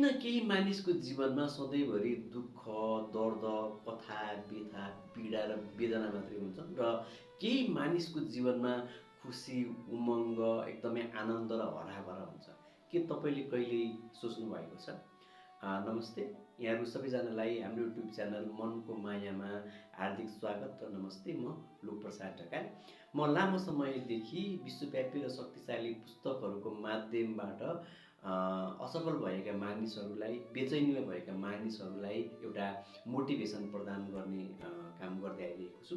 किन केही मानिसको जीवनमा सधैँभरि दुःख, दर्द, कथा, व्यथा, पीडा र वेदना मात्रै हुन्छन् र केही मानिसको जीवनमा खुसी, उमङ्ग, एकदमै आनन्द र हराभरा हुन्छ? के तपाईँले कहिल्यै सोच्नु भएको छ? नमस्ते, यहाँहरू सबैजनालाई हाम्रो युट्युब च्यानल मनको मायामा हार्दिक स्वागत र नमस्ते। म लोकप्रसाद ढकाल। म लामो समयदेखि विश्वव्यापी र शक्तिशाली पुस्तकहरूको माध्यमबाट असफल भएका मानिसहरूलाई, बेचैनीमा भएका मानिसहरूलाई एउटा मोटिभेसन प्रदान गर्ने काम गर्दै आइरहेको छु।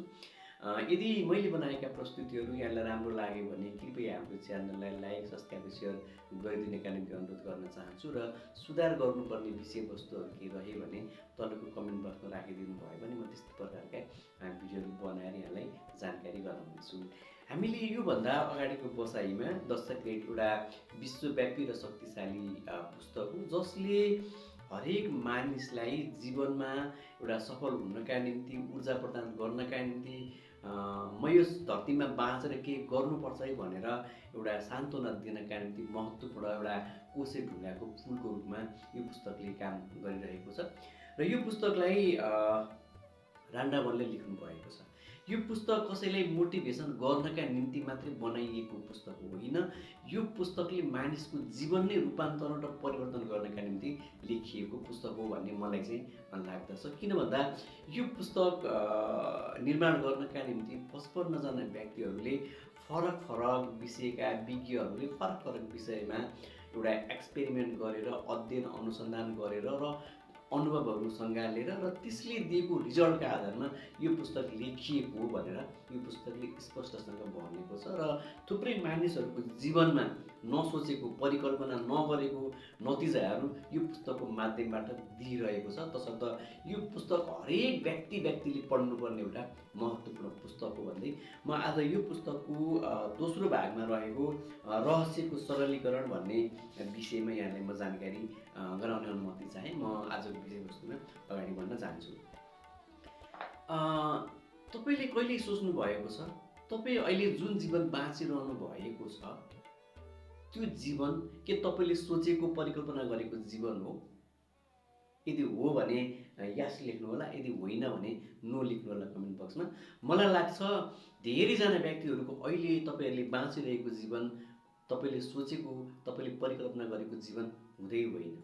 यदि मैले बनाएका प्रस्तुतिहरू यहाँलाई राम्रो लाग्यो भने कृपया हाम्रो च्यानललाई लाइक, सब्सक्राइब, सेयर गरिदिने का निम्ति अनुरोध गर्न चाहन्छु र सुधार गर्नुपर्ने विषयवस्तुहरू के रह्यो भने तलको कमेन्ट बक्समा राखिदिनु भयो भने म त्यस्तो प्रकारका भिडियोहरू बनाएर यहाँलाई जानकारी गराउनेछु। हामीले योभन्दा अगाडिको बसाइमा दस्तक एउटा विश्वव्यापी र शक्तिशाली पुस्तक हो जसले हरेक मानिसलाई जीवनमा एउटा सफल हुनका निम्ति, ऊर्जा प्रदान गर्नका निम्ति, म यस धरतीमा बाँचेर केही गर्नुपर्छ है भनेर एउटा सान्त्वना दिनका निम्ति महत्त्वपूर्ण एउटा कोसे ढुङ्गाको फुलको रूपमा यो पुस्तकले काम गरिरहेको छ। र यो पुस्तकलाई रान्डावलले लेख्नु भएको छ। यो पुस्तक कसैलाई मोटिभेसन गर्नका निम्ति मात्रै बनाइएको पुस्तक होइन। यो पुस्तकले मानिसको जीवन नै रूपान्तरण र परिवर्तन गर्नका निम्ति लेखिएको पुस्तक हो भन्ने मलाई चाहिँ लाग्दछ। किन भन्दा यो पुस्तक निर्माण गर्नका निम्ति 55 जना व्यक्तिहरूले फरक फरक विषयका विज्ञहरूले फरक फरक विषयमा एउटा एक्सपेरिमेन्ट गरेर, अध्ययन अनुसन्धान गरेर र अनुभवहरू सँगालेर र त्यसले दिएको रिजल्टका आधारमा यो पुस्तक लेखिएको हो भनेर यो पुस्तकले स्पष्टसँग भनेको छ। र थुप्रै मानिसहरूको जीवनमा नसोचेको, परिकल्पना नगरेको नतिजाहरू यो पुस्तकको माध्यमबाट दिइरहेको छ। तसर्थ यो पुस्तक हरेक व्यक्तिले पढ्नुपर्ने एउटा महत्त्वपूर्ण पुस्तक हो भन्दै म आज यो पुस्तकको दोस्रो भागमा रहेको रहस्यको सरलीकरण भन्ने विषयमा यहाँलाई म जानकारी गराउने अनुमति चाहे। म आजको विषयवस्तुमा अगाडि बढ्न चाहन्छु। तपाईँले कहिले सोच्नु भएको छ तपाईँ अहिले जुन जीवन बाँचिरहनु भएको छ त्यो जीवन के तपाईँले सोचेको, परिकल्पना गरेको जीवन हो? यदि हो भने यस लेख्नु होला, यदि होइन भने नो लेख्नु होला कमेन्ट बक्समा। मलाई लाग्छ धेरैजना व्यक्तिहरूको अहिले तपाईँहरूले बाँचिरहेको जीवन तपाईँले सोचेको, तपाईँले परिकल्पना गरेको जीवन हुँदै होइन।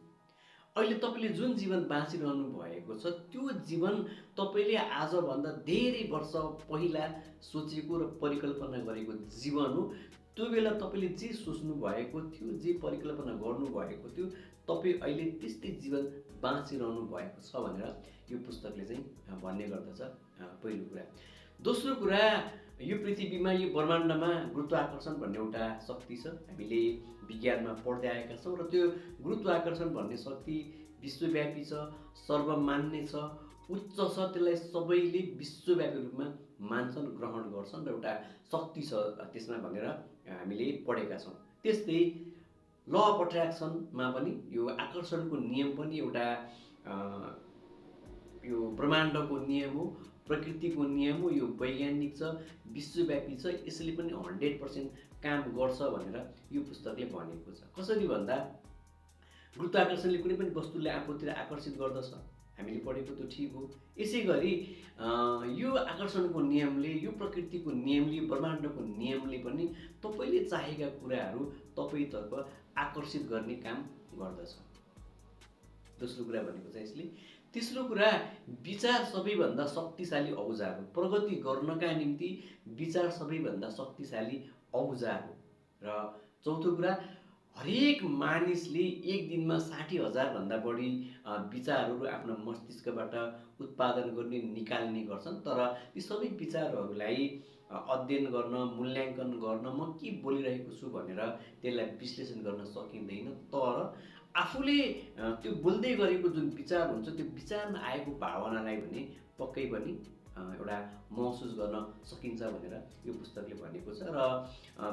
अहिले तपाईँले जुन जीवन बाँचिरहनु भएको छ त्यो जीवन तपाईँले आजभन्दा धेरै वर्ष पहिला सोचेको र परिकल्पना गरेको जीवन हो। त्यो बेला तपाईँले जे सोच्नु भएको थियो, जे परिकल्पना गर्नुभएको थियो, तपाईँ अहिले त्यस्तै जीवन बाँचिरहनु भएको छ भनेर यो पुस्तकले चाहिँ भन्ने गर्दछ। पहिलो कुरा। दोस्रो कुरा, यो पृथ्वीमा, यो ब्रह्माण्डमा गुरुत्वाकर्षण भन्ने एउटा शक्ति छ। हामीले विज्ञानमा पढ्दै आएका छौँ र त्यो गुरुत्वाकर्षण भन्ने शक्ति विश्वव्यापी छ, सर्वमान्य छ, उच्च छ। त्यसलाई सबैले विश्वव्यापी रूपमा मान्छन्, ग्रहण गर्छन् र एउटा शक्ति छ त्यसमा भनेर हामीले पढेका छौँ। त्यस्तै ल अफ अट्र्याक्सनमा पनि यो आकर्षणको नियम पनि एउटा यो ब्रह्माण्डको नियम हो, प्रकृतिको नियम हो, यो वैज्ञानिक छ, विश्वव्यापी छ, यसले पनि 100% काम गर्छ भनेर यो पुस्तकले भनेको छ। कसरी भन्दा गुरुत्वाकर्षणले कुनै पनि वस्तुलाई आफूतिर आकर्षित गर्दछ, हामीले पढेको त्यो ठिक हो। यसै गरी यो आकर्षणको नियमले, यो प्रकृतिको नियमले, ब्रह्माण्डको नियमले पनि तपाईँले चाहेका कुराहरू तपाईँतर्फ आकर्षित गर्ने काम गर्दछ। दोस्रो कुरा भनेको चाहिँ यसले। तेस्रो कुरा, विचार सबैभन्दा शक्तिशाली औजार हो। प्रगति गर्नका निम्ति विचार सबैभन्दा शक्तिशाली औजार हो। र चौथो कुरा, हरेक मानिसले एक दिनमा 60,000 भन्दा बढी विचारहरू आफ्नो मस्तिष्कबाट उत्पादन गर्ने, निकाल्ने गर्छन्। तर ती सबै विचारहरूलाई अध्ययन गर्न, मूल्याङ्कन गर्न, म के बोलिरहेको छु भनेर त्यसलाई विश्लेषण गर्न सकिँदैन। तर आफूले त्यो बोल्दै गरेको जुन विचार हुन्छ त्यो विचारमा आएको भावनालाई भने पक्कै पनि एउटा महसुस गर्न सकिन्छ भनेर यो पुस्तकले भनेको छ। र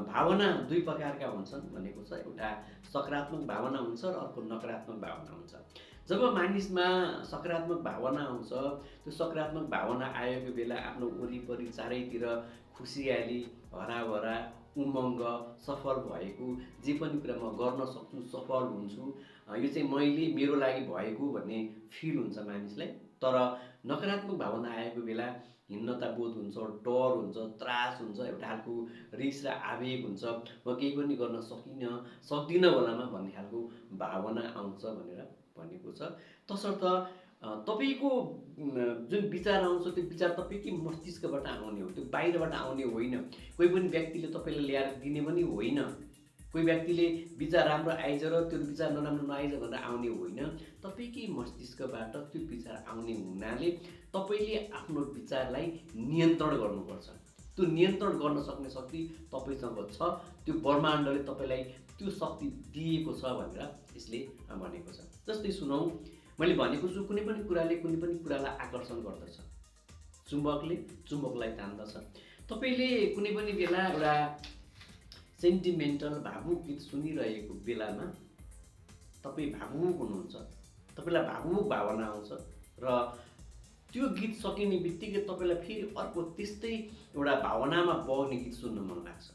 भावना दुई प्रकारका हुन्छन् भनेको छ। एउटा सकारात्मक भावना हुन्छ र अर्को नकारात्मक भावना हुन्छ। जब मानिसमा सकारात्मक भावना आउँछ, त्यो सकारात्मक भावना आएको बेला आफ्नो वरिपरि चारैतिर खुसियाली, हराभरा, उमङ्ग, सफल भएको, जे पनि कुरा म गर्न सक्छु, सफल हुन्छु, यो चाहिँ मैले मेरो लागि भएको भन्ने फिल हुन्छ मानिसलाई। तर नकारात्मक भावना आएको बेला हिन्नता बोध हुन्छ, डर हुन्छ, त्रास हुन्छ, एउटा खालको रिस र आवेग हुन्छ, म केही पनि गर्न सक्दिनँ होलामा भन्ने खालको भावना आउँछ भनेर भनेको छ। तसर्थ तपाईँको जुन विचार आउँछ त्यो विचार तपाईँकै मस्तिष्कबाट आउने हो, त्यो बाहिरबाट आउने होइन। कोही पनि व्यक्तिले तपाईँलाई ल्याएर दिने पनि होइन। कोही व्यक्तिले विचार राम्रो आइज र त्यो विचार नराम्रो नआइज भनेर आउने होइन। तपाईँकै मस्तिष्कबाट त्यो विचार आउने हुनाले तपाईँले आफ्नो विचारलाई नियन्त्रण गर्नुपर्छ। त्यो नियन्त्रण गर्न सक्ने शक्ति तपाईँसँग छ, त्यो ब्रह्माण्डले तपाईँलाई त्यो शक्ति दिएको छ भनेर यसले भनेको छ। जस्तै सुनौँ, मैले भनेको छु कुनै पनि कुरालाई आकर्षण गर्दछ, चुम्बकले चुम्बकलाई तान्दछ। तपाईँले कुनै पनि बेला एउटा सेन्टिमेन्टल भावुक गीत सुनिरहेको बेलामा तपाईँ भावुक हुनुहुन्छ, तपाईँलाई भावुक भावना आउँछ र त्यो गीत सकिने बित्तिकै तपाईँलाई फेरि अर्को त्यस्तै एउटा भावनामा बग्ने गीत सुन्न मन लाग्छ।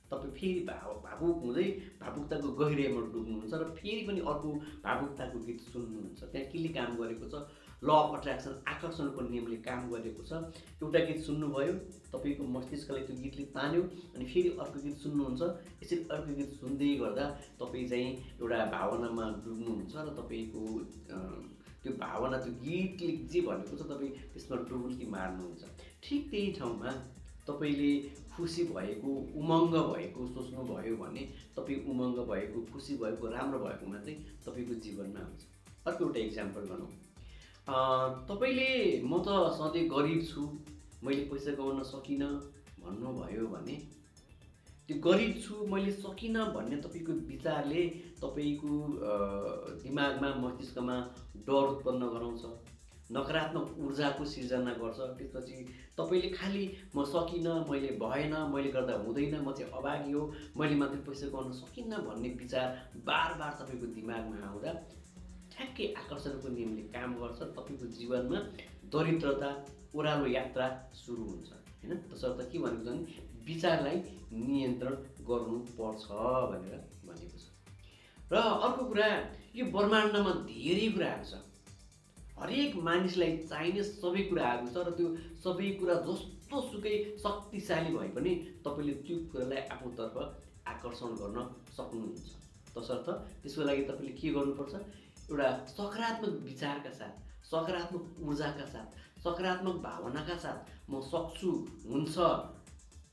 तपाईँ फेरि भावुक हुँदै भावुकताको गहिराइमा डुब्नुहुन्छ र फेरि पनि अर्को भावुकताको गीत सुन्नुहुन्छ। त्यहाँ केले काम गरेको छ? ल अफ अट्र्याक्सन, आकर्षणको नियमले काम गरेको छ। एउटा गीत सुन्नुभयो, तपाईँको मस्तिष्कले त्यो गीतले तान्यो, अनि फेरि अर्को गीत सुन्नुहुन्छ। यसरी अर्को गीत सुन्दै गर्दा तपाईँ चाहिँ एउटा भावनामा डुब्नुहुन्छ र तपाईँको त्यो भावना, त्यो गीतले जे भनेको छ तपाईँ त्यसमा डुबुल्की मार्नुहुन्छ। ठिक त्यही ठाउँमा तपाईँले खुसी भएको, उमङ्ग भएको सोच्नुभयो भने तपाईँ उमङ्ग भएको, खुसी भएको, राम्रो भएको मात्रै तपाईँको जीवनमा आउँछ। अर्को एउटा इक्जाम्पल गरौँ। तपाईँले म त सधैँ गरिब छु, मैले पैसा कमाउन सकिनँ भन्नुभयो भने त्यो गरिब छु, मैले सकिनँ भन्ने तपाईँको विचारले तपाईँको दिमागमा, मस्तिष्कमा डर उत्पन्न गराउँछ, नकारात्मक ऊर्जाको सिर्जना गर्छ। त्यसपछि तपाईँले खालि म सकिनँ, मैले भएन, मैले गर्दा हुँदैन, म चाहिँ अभागी हो, मैले मात्रै पैसा कमाउन सकिनँ भन्ने विचार बार बार तपाईँको दिमागमा आउँदा ठ्याक्कै आकर्षणको नियमले काम गर्छ। तपाईँको जीवनमा दरिद्रता, ओह्रालो यात्रा सुरु हुन्छ होइन। तसर्थ के भनेको छ भने विचारलाई नियन्त्रण गर्नुपर्छ भनेर भनेको छ। र अर्को कुरा, यो ब्रह्माण्डमा धेरै कुराहरू छ, हरेक मानिसलाई चाहिने सबै कुराहरू छ र त्यो सबै कुरा जस्तो सुकै शक्तिशाली भए पनि तपाईँले त्यो कुरालाई आफूतर्फ आकर्षण गर्न सक्नुहुन्छ। तसर्थ त्यसको लागि तपाईँले के गर्नुपर्छ? एउटा सकारात्मक विचारका साथ, सकारात्मक ऊर्जाका साथ, सकारात्मक भावनाका साथ म सक्छु, हुन्छ,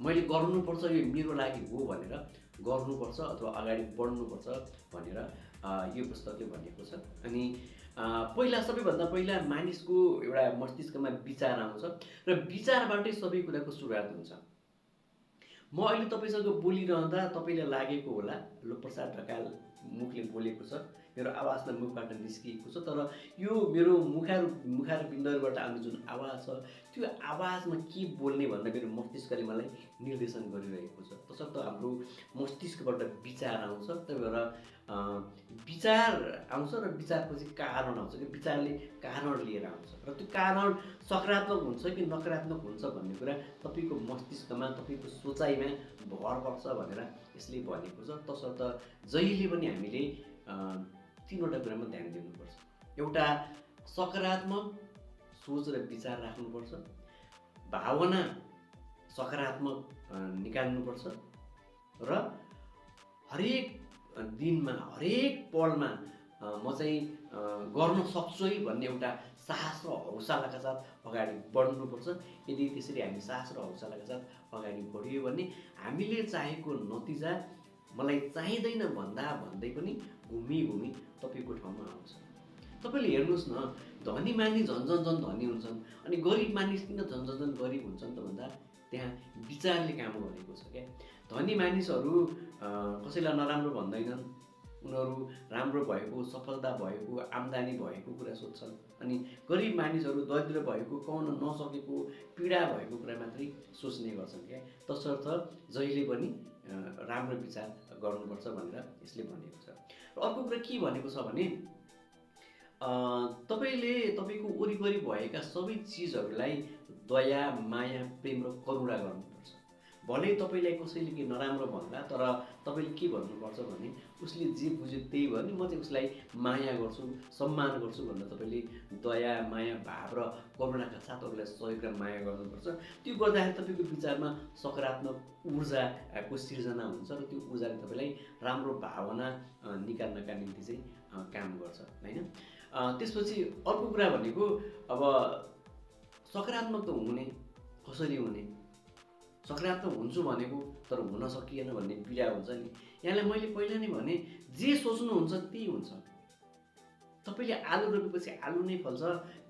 मैले गर्नुपर्छ, यो मेरो लागि हो भनेर गर्नुपर्छ अथवा अगाडि बढ्नुपर्छ भनेर यो पुस्तकले भनेको छ। अनि पहिला, सबैभन्दा पहिला मानिसको एउटा मस्तिष्कमा विचार आउँछ र विचारबाटै सबै कुराको सुरुवात हुन्छ। म अहिले तपाईँसँग बोलिरहँदा तपाईँलाई लागेको होला लोकप्रसाद ढकाल मुखले बोलेको छ, मेरो आवाज त मुखबाट निस्किएको छ, तर यो मेरो मुखार बिन्दुबाट आउने जुन आवाज छ त्यो आवाजमा के बोल्ने भन्दा मेरो मस्तिष्कले मलाई निर्देशन गरिरहेको छ। तसर्थ हाम्रो मस्तिष्कबाट विचार आउँछ, त्यही भएर विचार आउँछ र विचारपछि कारण आउँछ कि विचारले कारण लिएर आउँछ र त्यो कारण सकारात्मक हुन्छ कि नकारात्मक हुन्छ भन्ने कुरा तपाईँको मस्तिष्कमा, तपाईँको सोचाइमा भर पर्छ भनेर यसले भनेको छ। तसर्थ जहिले पनि हामीले तीनवटा कुरामा ध्यान दिनुपर्छ। एउटा सकारात्मक सोच र विचार राख्नुपर्छ, भावना सकारात्मक निकाल्नुपर्छ र हरेक दिनमा, हरेक पलमा म चाहिँ गर्न सक्छु है भन्ने एउटा साहस र हौसलाका साथ अगाडि बढ्नुपर्छ। यदि त्यसरी हामी साहस र हौसलाका साथ अगाडि बढियो भने हामीले चाहेको नतिजा मलाई चाहिँदैन भन्दै पनि घुमी तपाईँको ठाउँमा आउँछ। तपाईँले हेर्नुहोस् न, धनी मानिस झन् धनी हुन्छन् अनि गरिब मानिस किन झन् गरिब हुन्छन् त भन्दा त्यहाँ विचारले काम गरेको छ क्या। धनी मानिसहरू कसैलाई नराम्रो भन्दैनन्, उनीहरू राम्रो भएको, सफलता भएको, आम्दानी भएको कुरा सोध्छन्। अनि गरिब मानिसहरू दरिद्र भएको, कमाउन नसकेको, पीडा भएको कुरा मात्रै सोच्ने गर्छन् क्या। तसर्थ जहिले पनि राम्रो विचार गर्नुपर्छ भनेर यसले भनेको छ। र अर्को कुरा के भनेको छ भने तपाईँले तपाईँको वरिपरि भएका सबै चिजहरूलाई दया, माया, प्रेम र करुणा गर्नुपर्छ। भले तपाईँलाई कसैले के नराम्रो भन्ला तर तपाईँले के भन्नुपर्छ भने उसले जे बुझ्यो त्यही भयो नि, म चाहिँ उसलाई माया गर्छु, सम्मान गर्छु भनेर तपाईँले दया माया भाव र करुणाका साथ अरूलाई सहयोग र माया गर्नुपर्छ। त्यो गर्दाखेरि तपाईँको विचारमा सकारात्मक ऊर्जाको सिर्जना हुन्छ र त्यो ऊर्जाले तपाईँलाई राम्रो भावना निकाल्नका निम्ति चाहिँ काम गर्छ होइन। त्यसपछि अर्को कुरा भनेको अब सकारात्मक त हुने, कसरी हुने, सकारात्मक हुन्छु भनेको तर हुन सकिएन भन्ने पीडा हुन्छ नि। यहाँलाई मैले पहिला नै भने जे सोच्नुहुन्छ त्यही हुन्छ। तपाईँले आलु रोपेपछि आलु नै फल्छ,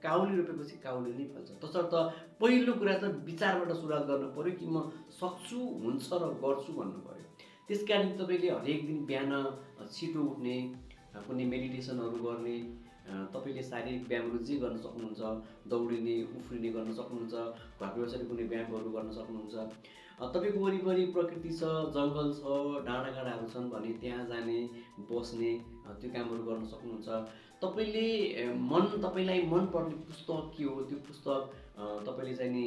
काउली रोपेपछि काउली नै फल्छ। तसर्थ पहिलो कुरा त विचारबाट सुरुवात गर्नु पऱ्यो कि म सक्छु, हुन्छ र गर्छु भन्नु पऱ्यो। त्यस कारण तपाईँले हरेक दिन बिहान छिटो उठ्ने, कुनै मेडिटेसनहरू गर्ने, तपाईँले शारीरिक व्यायामहरू जे गर्न सक्नुहुन्छ, दौडिने उफ्रिने गर्न सक्नुहुन्छ, घरको वरिपरि कुनै व्यायामहरू गर्न सक्नुहुन्छ। तपाईँको वरिपरि प्रकृति छ, जङ्गल छ, डाँडाकाँडाहरू छन् भने त्यहाँ जाने बस्ने त्यो कामहरू गर्न सक्नुहुन्छ। तपाईँलाई मनपर्ने पुस्तक के हो त्यो पुस्तक तपाईँले चाहिँ नि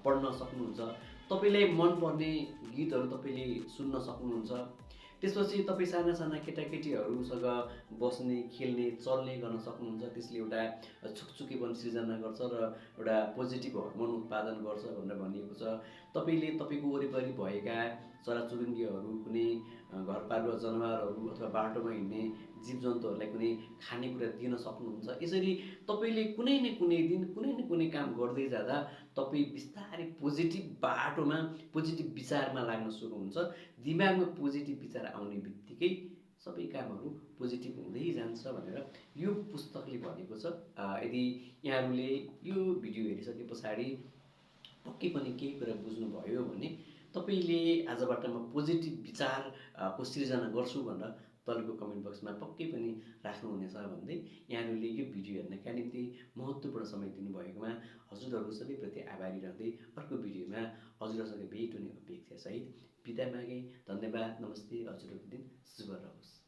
पढ्न सक्नुहुन्छ। तपाईँलाई मनपर्ने गीतहरू तपाईँले सुन्न सक्नुहुन्छ। त्यसपछि तपाईँ साना साना केटाकेटीहरूसँग बस्ने, खेल्ने, चल्ने गर्न सक्नुहुन्छ। त्यसले एउटा छुकछुकेपन सिर्जना गर्छ र एउटा पोजिटिभ हर्मोन उत्पादन गर्छ भनेर भनिएको छ। तपाईँले तपाईँको वरिपरि भएका चराचुरुङ्गीहरू, कुनै घरपालुवा जनावरहरू अथवा बाटोमा हिँड्ने जीवजन्तुहरूलाई कुनै खानेकुरा दिन सक्नुहुन्छ। यसरी तपाईँले कुनै न कुनै दिन कुनै न कुनै काम गर्दै जाँदा तपाईँ बिस्तारै पोजिटिभ बाटोमा, पोजिटिभ विचारमा लाग्न सुरु हुन्छ। दिमागमा पोजिटिभ विचार आउने बित्तिकै सबै कामहरू पोजिटिभ हुँदै जान्छ भनेर यो पुस्तकले भनेको छ। यदि यहाँहरूले यो भिडियो हेरिसके पछाडि पक्कै पनि केही कुरा बुझ्नुभयो भने तपाईँले आजबाट म पोजिटिभ विचारको सिर्जना गर्छु भनेर तलको कमेन्ट बक्समा पक्कै पनि राख्नुहुनेछ भन्दै यहाँहरूले यो भिडियो हेर्नका निम्ति महत्त्वपूर्ण समय दिनुभएकोमा हजुरहरू सबैप्रति आभारी रहँदै अर्को भिडियोमा हजुरहरूसँग भेट हुने अपेक्षासहित बिदा मागे। धन्यवाद, नमस्ते, हजुरहरूको दिन शुभ रहोस्।